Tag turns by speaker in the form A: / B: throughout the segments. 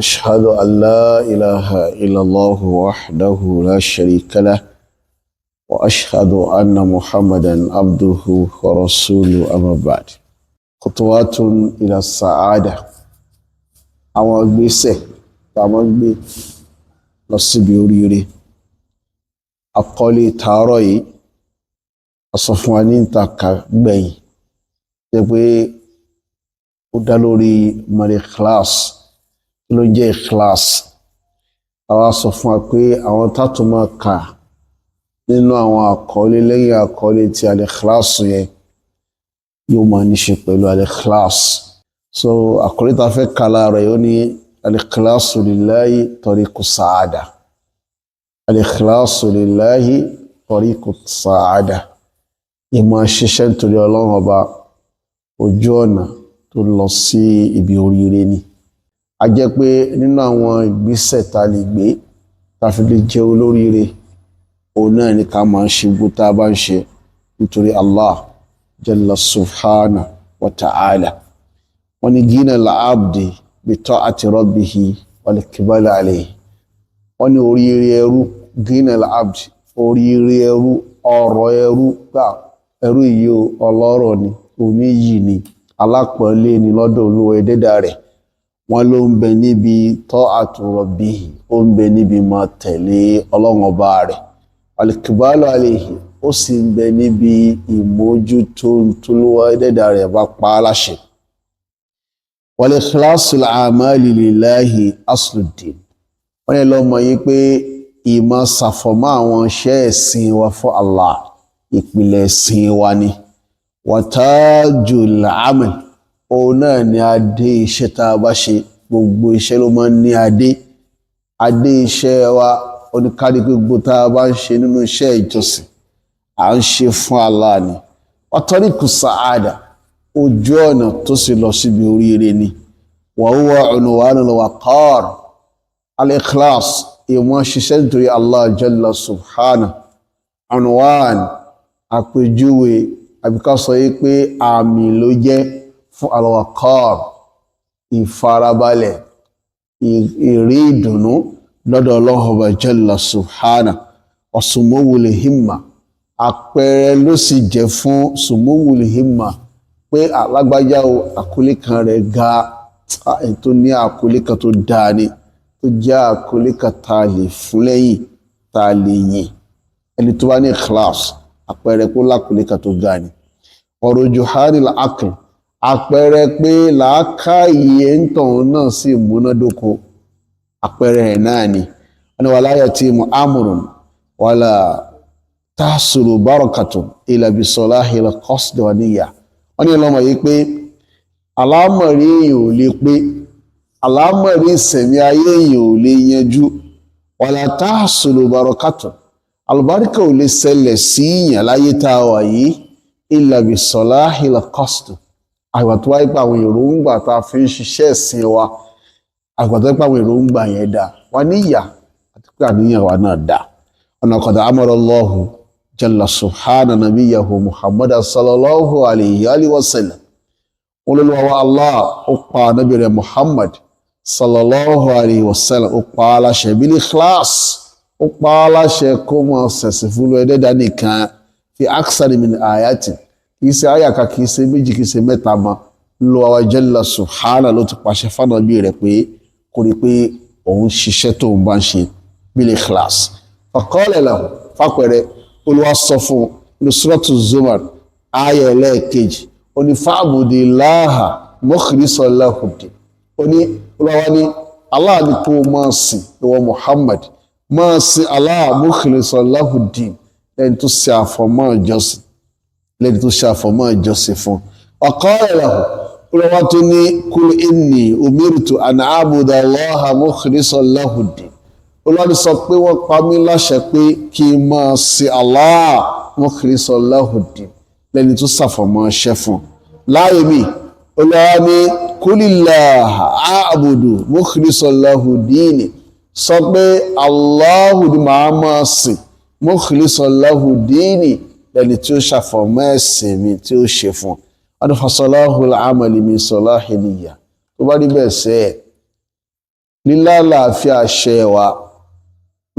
A: أشهد أن لا إله إلا الله وحده لا شريك له وأشهد أن محمدا عبده ورسوله أما بعد خطوات إلى السعادة àwọn ìgbésẹ̀ tá máa ń gbé lọ síbi oríire àkọlé tàárọ̀ yìí a sọ fún wa ní ìtàkà gbẹ̀yìn jẹ́ pé ó dá lórí Al-Ikhlaas kí ló jẹ́ Ikhlaas àwa sọ fún wa pé àwọn tátù máa kà nínú àwọn àkọlé lẹ́yìn àkọlé tí Al-Ikhlaas yẹn yóò máa ní ṣe pẹ̀lú Al-Ikhlaas so àkọlé tá fẹ́ kà láàárọ̀ yìí ó ní Al-Ikhlaasu lillahi tariqu sa'ada Al-Ikhlaasu lillahi tariqu sa'ada ìmọ̀ ṣiṣẹ́ nítorí Ọlọ́run ọba ojú ọ̀nà tó lọ sí ibi oríire ni a jẹ́ pé nínú àwọn ìgbésẹ̀ tá lè gbé tá fi lè jẹ́ olóríire òun náà ni ká máa ṣe gbogbo tá bá ń ṣe nítorí Allah jalla subhanahu wa ta'ala wọ́n ní gina al-abdi bi ta'ati rabbihi wal-iqbal alayhi wọ́n ní oríire ẹrú gina al-abdi oríire ẹrú ọ̀rọ̀ ẹrú gbà ẹrú yìí ọlọ́rọ̀ ni oníyì ni alápọ̀nlé ni lọ́dọ̀ Olúwa ẹ̀dẹ́dà rẹ̀ wọ́n ló ń bẹ níbi ta'atu rabbihi ó ń bẹ níbi máa tẹ̀lé Ọlọ́run ọba rẹ̀ al-iqbal alayhi ó sì ń bẹ níbi ìmójútó t'Olúwa ẹ̀dẹ́dà rẹ̀ bá pa á láṣẹ. wal-ikhlasul a'mali lillahi asluddin wọ́n yẹ lọ́mọ yìí pé ìmọ̀ ṣàfọ̀mọ́ àwọn iṣẹ́ ẹ̀sìn wa fún Allah ìpìlẹ̀ ẹ̀sìn wa ni watajul amal òun náà ni adé iṣẹ́ tá a bá ṣe gbogbo iṣẹ́ ló máa ń ní adé iṣẹ́ wa oníkárí pé gbogbo tá a bá ń ṣe nínú iṣẹ́ ìjọsìn à ń ṣe fún Allah ni wa tariqu sa'ada ojú ọ̀nà tó sì lọ síbi oríire ni wa huwa unwanul waqar al-ikhlaas ìwọ̀n ṣiṣẹ́ nítorí Allah jalla subhanahu unwan àpèjúwe àbíká sọ yí pé àmì ló jẹ́ fún al-waqar ìfarabalẹ̀ ìrí ìdùnnú lọ́dọ̀ Ọlọ́hun jalla subhanahu wa sumuwul himma àpẹẹrẹ ló sì jẹ́ fún sumuwul himma pé alágbájá àkólé kan rẹ̀ ga ètò ní àkólé kan tó dáa ni tó jẹ́ àkólé kan tá a lè fún lẹ́yìn tá a lè yìn ẹni tó bá ní ikhlas àpẹẹrẹ pé lákòólé kan tó ga ni ọ̀rọ̀ juhanil aql àpẹẹrẹ pé làákàyè ń tọ̀hún náà sì múnádóko àpẹẹrẹ ẹ̀ náà ni wọ́n ní wala yatimu amrun wala tahsulu barakatun illa bi salahil qasd wa niyya wọ́n ní ọlọ́mọ yìí pé àlámọ̀rí èèyàn ò lè pé àlámọ̀rí ìsẹ̀mí ayé èèyàn ò lè yanjú wala tahsulu barakatun àlùbáríkà ò lè ṣẹlẹ̀ sí ìyàn láyé tá a wà yìí illa bi salahil qasd àgbà tó wáyé pé àwọn èròǹgbà tá a fi ń ṣiṣẹ́ ẹ̀sìn wa àgbà tó wáyé pé àwọn èròǹgbà yẹn dá wa níyà àti pé àníyàn wa náà dá ọ̀nà qad amara Allahu jalla subhana nabiyyahu Muhammad sallallahu alayhi wa sallam olólùwà Allah ó pa nabi rẹ̀ Muhammad sallallahu alayhi wa sallam ó pa aláṣẹ bil ikhlas ó pa aláṣẹ kó mọ̀ sẹ̀sì fún ẹ̀dẹ́dà nìkan fi aksari min ayatin kìí ṣe àyàká kìí ṣe méjì kìí ṣe mẹ́ta mọ́ lọ́wọ́ jalla subhanahu ló ti pàṣẹ fánàbí rẹ̀ pé kò rí pé òun ṣiṣẹ́ tó ń bá ń ṣe bil ikhlas faqala lahu fàpẹ̀rẹ̀ Olúwa sọ fún ní suratu Zumar ayà ẹlẹ́ẹ̀kejì ó ní fa'budillaha mukhlisan lahud-din ó ní Olúwa ní Allah ní kó máa sìn ìwọ Muhammad máa sìn Allah mukhlisan lahud-din lẹ́ni tó ṣe àfọ̀mọ́ ìjọsìn lẹ́ni tó ṣe àfọ̀mọ́ ìjọsìn fún ọ̀kọ́rẹ̀ lahu Olúwa tó ní kul inni umirtu an a'buda Allaha mukhlisan lahud-din Olúwa sọ pé wọ́n pa mí láṣẹ pé kí n máa sìn Allah mukhlisan lahud-din lẹ́ni tó ṣàfọ̀mọ́ iṣẹ́ fún láyé mi Olúwa ní kulillaha a'budu mukhlisan lahud-din sọ pé Allahu ni màá máa sìn mukhlisan lahud-din lẹ́ni tí ó ṣàfọ̀mọ́ ẹ̀sìn mi tí ó ṣe fún ọdún fasalahul amali min salahi niyya tó bá rí bẹ́ẹ̀ sẹ́ ẹ̀ lílàlàáfíà ṣẹ́ wa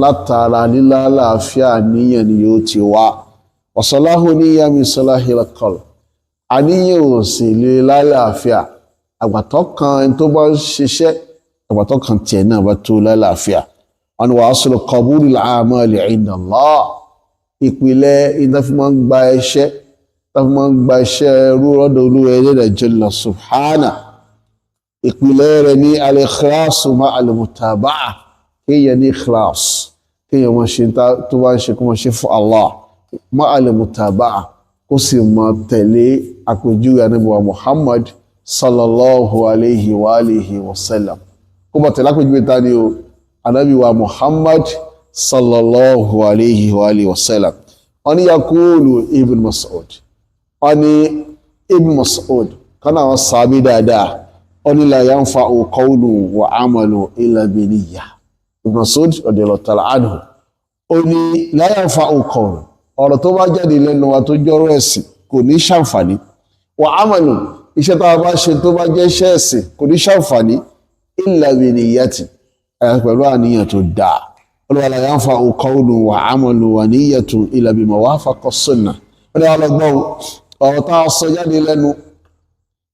A: látara lílàlàáfíà níyàn ni yóò ti wá wasalahu níyà min salahil qalb àníyàn ò sì lè lálàáfíà àgbàtọ́ kan ẹni tó bá ń ṣiṣẹ́ àgbàtọ́ kan tiẹ̀ náà bá tó lálàáfíà wọn wà aslu qabulil a'mali inda Allah ìpìlẹ̀ ìdáfímọ́ ń gba iṣẹ́ rú lọ́dọ̀ Olúwa ẹlẹ́dàá jalla subhana ìpìlẹ̀ rẹ̀ ní al-ikhlaas ma'a al-mutaba'a kéèyàn ní ikhlas kéèyàn máa ṣe tó bá ń ṣe kó máa ṣe fún Allah ma'a al-mutaba'a kó sì máa tẹ̀lé àpèjúwe Ànábì wa Muhammad sallallahu alayhi wa alihi wa sallam kó bá tẹ̀lé àpèjúwe ta ni o Ànábì wa Muhammad sallallahu alayhi wa alihi wa sallam wọ́n ní yakulu Ibn Mas'ud wọ́n ní Ibn Mas'ud kan náà wọ́n sàbí dáadáa wọ́n ní la yanfa'u qawlu wa amalu illa bi niyyah Ibn Mas'ud radiyallahu ta'ala anhu ó ní la yanfa'u qawlu ọ̀rọ̀ tó bá jáde lẹ́nu wa tó jọ́rọ̀ ẹ̀sìn kò ní ṣàǹfààní wa amalu iṣẹ́ tá a bá ṣe tó bá jẹ́ iṣẹ́ ẹ̀sìn kò ní ṣàǹfààní illa bi niyyati pẹ̀lú àníyàn tó dáa wala yanfa'u qawlu wa amalu wa niyyatun illa bima wafaqa as-sunnah wọ́n ní ọlọ́gbọ́n ọ̀rọ̀ tá a sọ jáde lẹ́nu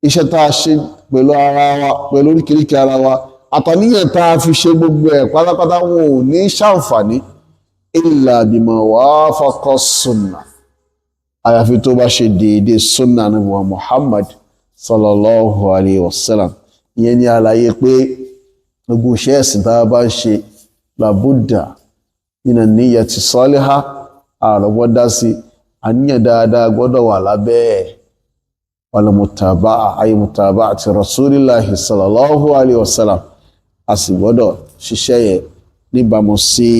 A: iṣẹ́ tá a ṣe pẹ̀lú ara wa pẹ̀lú oríkèéríkèé ara wa àtàníyàn tá a fi ṣe gbogbo ẹ̀ pátápátá wọn ò ní ṣàǹfààní illa bima wafaqa as-sunnah àyàfi tó bá ṣe déédéé sunnah Ànábì wa Muhammad sallallahu alayhi wa sallam ìyẹn ní àlàyé pé gbogbo iṣẹ́ ẹ̀sìn tá a bá ń ṣe labudda nínú níyàtì sọ́líhá àrọ̀gbọ́dá sí àníyàn dáadáa gbọ́dọ̀ wà lábẹ́ ẹ̀ wal-mutaba'a ay mutaba'ati rasulillahi sallallahu alayhi wa sallam a sì gbọ́dọ̀ ṣiṣẹ́ yẹ níbàámu sí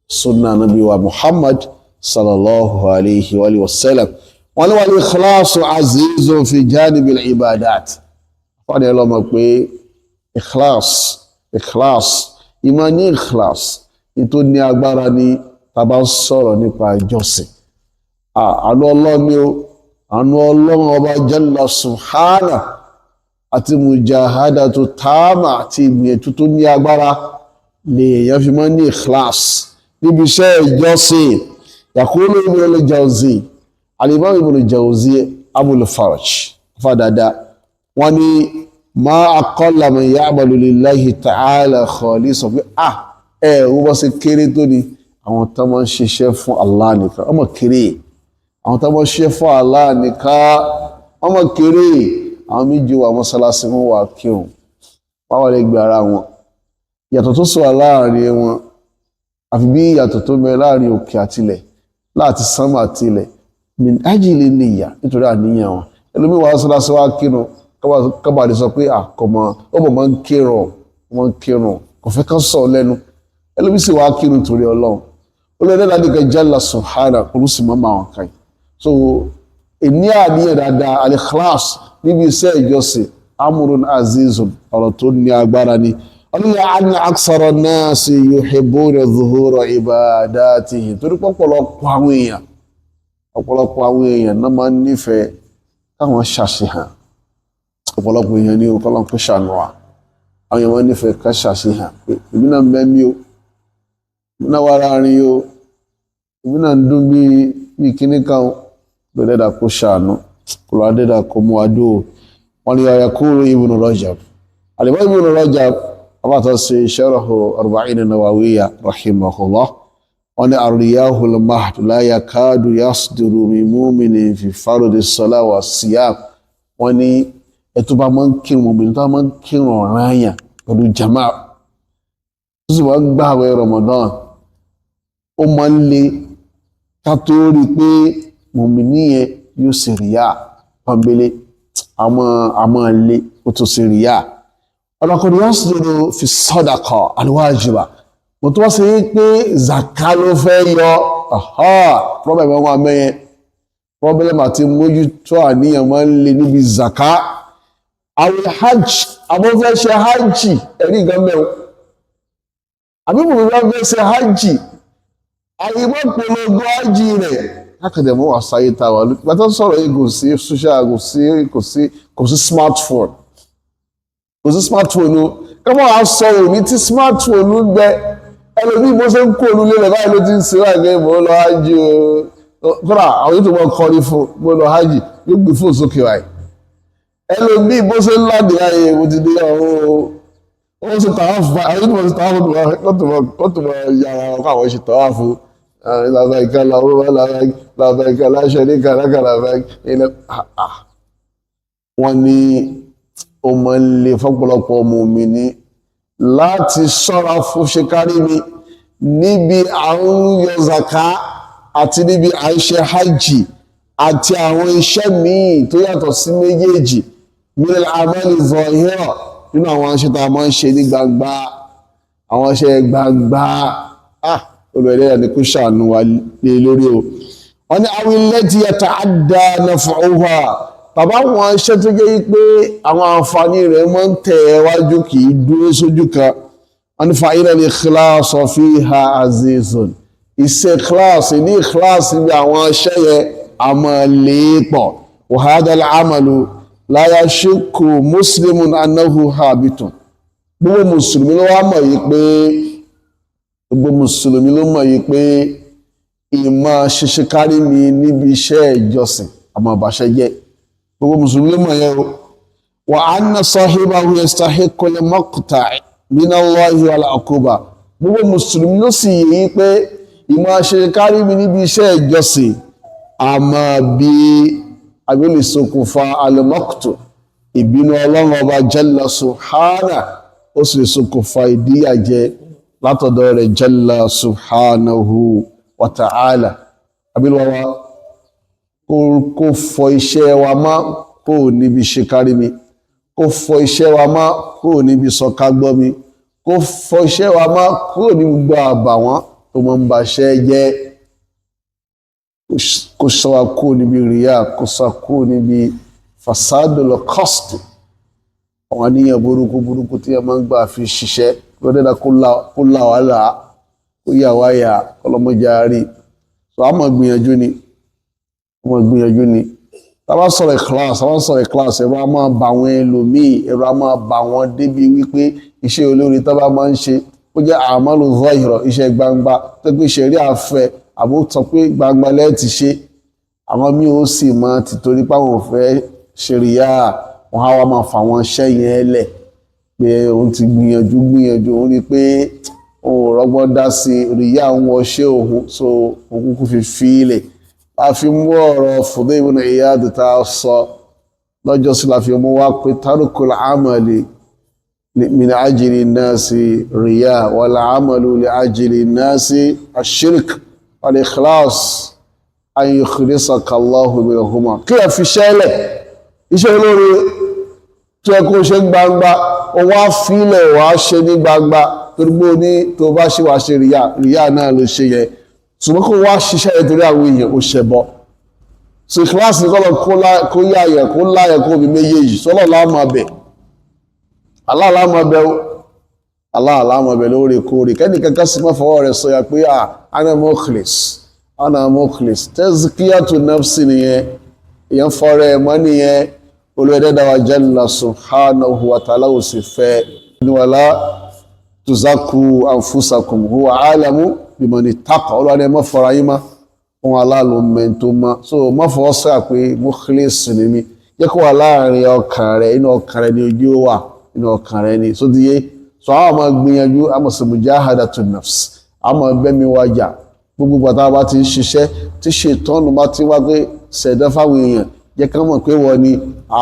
A: sunna nabi wa Muhammad sallallahu alayhi wa sallam wọ́n ní wal-ikhlasu azizun fi janibil ibadat fọ́nà ẹ lọ́mọ pé ikhlas ìmọ̀ ní ikhlas ní tó ní agbára ní tàbá sọ̀rọ̀ nípa ìjọsìn àánú ọlọ́run ni ó àánú ọlọ́run ọba jalla subhana àti mujahada tó tààmà àti ìgbìyànjú tó ní agbára lè èèyàn fi mọ́ ní ikhlas níbi iṣẹ́ ìjọsìn yaqulu Ibn al-Jawzi al-Imam Ibn al-Jawzi Abul Faraj fàdàdà wọ́n ní ma aqalla man ya'malu lillahi ta'ala khalisan pé wọ́n bá ṣe kéré tó ní àwọn tó máa ń ṣiṣẹ́ fún Allah nìkan ọmọ kéré àwọn tó máa ń ṣiṣẹ́ fún Allah nìkan ọmọ kéré àwọn méjì wà mọ́sálásí wọn wà kírun wọ́n wà lè gbé ara wọn ìyàtọ̀ tó sọ láàrin wọn àfi bí ìyàtọ̀ tó mẹ láàrin òkè àtilẹ̀ láti sánmà àtilẹ̀ min ajli niyya nítorí àníyàn wọn ẹlòmíì wà mọ́sálásí wà kírun kábàdì sọ pé àkọmọ ọmọ máa ń kírun kò fẹ́ kán sọ lẹ́nu ẹlòmíì sì wá kírun torí Ọlọ́run olóòdè ládìgẹ jalla subhana olùsì mọ́ máa wọn kàn yìí so èní àníyàn dáadáa al-ikhlas níbi iṣẹ́ ìjọsìn amrun azizun ọ̀rọ̀ tó ní agbára ni ọlọ́yà anna aksara nasi yuhibbuna zuhura ibadatihi torí ọ̀pọ̀lọpọ̀ àwọn èèyàn náà máa ń nífẹ̀ẹ́ káwọn ṣàṣehàn ọ̀pọ̀lọpọ̀ èèyàn ní ọkọ̀lọ́n kó ṣàánú wa àwọn èèyàn wọ́n nífẹ̀ẹ́ ká ṣàṣehàn pé èmi náà mẹ́mí o èmi náà wà láàrin o èmi náà ń dún bí kíní kan ló dẹ́dà kó ṣàánú kó lọ́ dẹ́dà kó mú adó o wọ́n ní ọ̀yà kúrò Ibn Rajab àlèmọ́ Ibn Rajab abáta ṣe sharhu arba'in nawawiyya rahimahullah wọ́n ní ar-riyahul mahd la yakadu yasduru min mu'minin fi fardi salat wa siyam wọ́n ní ẹ̀tọ́ bá máa ń kírun obìnrin tó máa ń kírun ọ̀ràn àyàn pẹ̀lú jama tó sì máa ń gbààwẹ̀ Ramadan ó máa ń le ká tó rí i pé mùmíní yẹn yóò ṣe ríyà pọ́nbélé àmọ́ lé ó tó ṣe ríyà ọ̀dọ́kùnrin yóò sọ̀rọ̀ fi sadaqa al-wajiba mo tó wá sí pé zaka ló fẹ́ yọ pọ́bẹ̀mù ọmọ amẹ́yẹn pọ́bẹ̀mù àti mójútó àníyàn máa ń le níbi zaka àwọn hajj àbúfẹ́ ṣe hajj ẹ̀rí gọ́mẹ̀wò àbíbùrú wọ́n fẹ́ ṣe hajj àyíwọ́ polongo hajj rẹ̀ lákàdẹ̀mọ́ wà sáyé tàwà pátá sọ̀rọ̀ yìí kò sí social kò sí smartphone kọ́mọ́ wa sọ òní tí smartphone ń bẹ ẹlòmíì bó ṣe ń kó olú lélẹ̀ báyìí ló ti ń ṣe wáyé mo lọ hajj o kódà àwọn yóò tó mọ kọrin fún mo lọ hajj yóò gbé fóònù sókè wáyé ẹlòmíì bó ṣe ń láti wáyé mo ti dé ọ̀hún ó ṣe tàwa fún àwọn yóò tó mọ ṣe tàwa fún kó tó mọ yàrá ọkọ àwọn ṣe tàwa fún لبيك اللهم لبيك لبيك لا شريك لك لبيك wọ́n ní ó máa ń le fọ́pọ̀lọpọ̀ mùmínì láti ṣọ́ra fún ṣe kárí mi níbi àwọn yọ zaka àti níbi à ń ṣe hajj àti àwọn iṣẹ́ míì tó yàtọ̀ sí méjèèjì min al-a'mali zahira nínú àwọn iṣẹ́ tá a máa ń ṣe ní gbangba àwọn iṣẹ́ gbangba olùwẹ̀lẹ́ ni kó ṣàánú wa lé lórí o wọ́n ní àwọn ilẹ̀ tí yẹ ta'adda naf'uha tàbá wọn iṣẹ́ tó jẹ́ pé àwọn àǹfààní rẹ̀ máa ń tẹ̀ wájú kì í dúró sójú kan wọ́n ní fa'ina al-ikhlas fiha azizun iṣẹ́ ikhlas ní ikhlas bí àwọn iṣẹ́ yẹn àmọ́ léèpọ̀ wa hadha al-amalu la yashukku muslimun annahu habitun gbogbo mùsùlùmí ló wá mọ̀ yìí pé gbogbo mùsùlùmí ló mọ̀ yìí pé ìmọ̀ ṣiṣẹ́ kárí mi níbi iṣẹ́ ìjọsìn àmọ́ àbàṣẹ jẹ́ gbogbo mùsùlùmí ló mọ̀ yẹn o wa anna sahibahu yastahiqqu al-maqta' min Allahi wal-'uquba gbogbo mùsùlùmí ló sì yìí pé ìmọ̀ ṣiṣẹ́ kárí mi níbi iṣẹ́ ìjọsìn àmọ́ bí abẹ́lẹ̀ ṣokùnfà al-maqtu' ìbínú ọlọ́run ọba jalla subhanahu ó sì lè ṣokùnfà ìdíyàjẹ látọ̀dọ̀ rẹ̀ jalla subhanahu wa ta'ala abílọ́wà kó fọ iṣẹ́ wa má kó níbi ṣe kárí mi kó fọ iṣẹ́ wa má kó níbi sọ̀ká gbọ́ mi kó fọ iṣẹ́ wa má kó níbi gbọ́ àbàwọ́n tó mọ́ ń ba ṣẹ́ jẹ́ kó sọ wa kó níbi ríyà kó sọ kó níbi fasadul qasd àwọn àníyàn burúkú tí a máa ń gbà fi ṣiṣẹ́ lọ́dẹ́dà kó láwàlá kó yà wáyà ọlọ́mọjárí so a máa gbìyànjú ni tàbá sọ̀rọ̀ ikhlas ẹ̀rọ a máa bà wọn ẹlòmíì ẹ̀rọ a máa bà wọn débi wípé iṣẹ́ olórí tàbá máa ń ṣe ó jẹ́ àmàlù zahira iṣẹ́ gbangba tó pé ṣẹ̀rí àfẹ́ àbó sọ pé gbangba lẹ́ẹ̀tì ṣe àwọn míì ó sì máa ti torí páwọn òfẹ́ ṣẹ̀ríyà wọn á wá máa fà wọn ṣẹ́yìn ẹlẹ̀ pé òun ti gbìyànjú òun rí pé òun rọ́gbọ́n dá sí ríyà ń wọṣẹ́ òun so òun kò fi fílẹ̀ láfi mú ọ̀rọ̀ Fudayl ibn Iyad tá a sọ lọ́jọ́ sí láfi mú wá pé tarukul amali min ajli nasi ríyà wal amalu li ajli nasi ash-shirk wal ikhlas an yukhlisaka Allahu minhuma kí ẹ fi ṣẹlẹ̀ iṣẹ́ olóore tó ẹ kó ṣe gbangba ó wá fílẹ̀ wá ṣe ní gbangba torí pé ó ní tó bá ṣe wá ṣe ríyà náà ló ṣe yẹ ṣùgbọ́n kó wá ṣiṣẹ́ nítorí àwọn èèyàn ó ṣẹbọ so kíláàsì kọ́lọ̀ kó yáyẹ̀ kó láyẹ̀ kó bí méjèèjì sọ́lọ̀ láàmàbẹ̀ aláàlámàbẹ̀ lóòrèkóòrè kẹ́ni kankan sí mọ́ fọwọ́ rẹ̀ sọ́yà pé ana mukhlis tazkiyatu nafsi nìyẹn èèyàn fọ́rẹ̀ ẹ̀mọ́ nìyẹn olùwẹ̀dẹ́dáwà jalla subhanahu wa ta'ala ò sì fẹ́ ní wala tuzaku anfusakum huwa alamu biman ittaqa ọlọ́ni ẹmọ́ fọ́ra yí má wọn aláàlú mẹ́ntó má so má fọwọ́ sọ́yà pé mukhlis ní mi jẹ́ kó wà láàrin ọkàn rẹ̀ inú ọkàn rẹ̀ ní ojú wà inú ọkàn rẹ̀ ní so ti yé so àwọn ọmọ gbìyànjú àmọ́ sí mujahadatun nafs àmọ́ bẹ́mi wájà gbogbo gbàtà bá ti ń ṣiṣẹ́ tí ṣètọ́nù bá ti wá pé ṣẹ̀dá fáwọn èèyàn jẹ́ ká mọ̀ pé wọ́n ni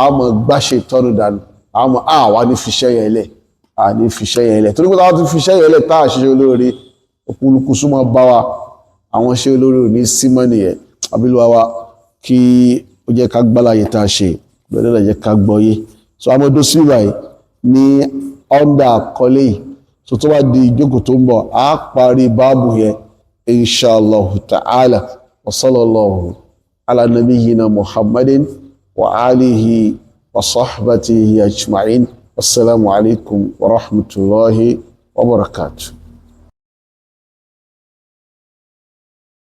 A: àmọ́ gbá ṣètọ́nù dànù àmọ́ àwa ní fiṣẹ́ yẹn lẹ̀ torí pé táwọn ti fiṣẹ́ yẹn lẹ̀ tá àṣìṣe olóore òkúlùkù súnmọ́ bá wa àwọn ṣe olóore ò ní símọ́ nìyẹn abílùwà wa kí ó jẹ́ ká gbálàyé tá a ṣe bẹ́ẹ̀ lọ́dọ̀ jẹ́ ká gbọ́yé so amọ́dó sí ìwàyí ní ọ́ndà àkọlé yìí so tó bá di ìjókòó tó ń bọ̀ á parí báàbù yẹn inshallah ta'ala wa sallallahu ala nabiyyina muhammadin wa alihi wa sahbatihi ajma'in wassalamu alaikum wa rahmatullahi wa barakatuh